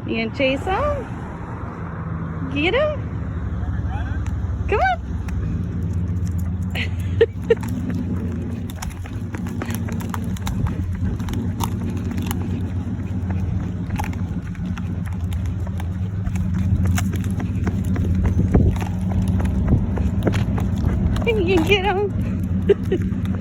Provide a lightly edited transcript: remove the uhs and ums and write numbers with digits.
You gonna chase him? Get him? Come on. You can get him.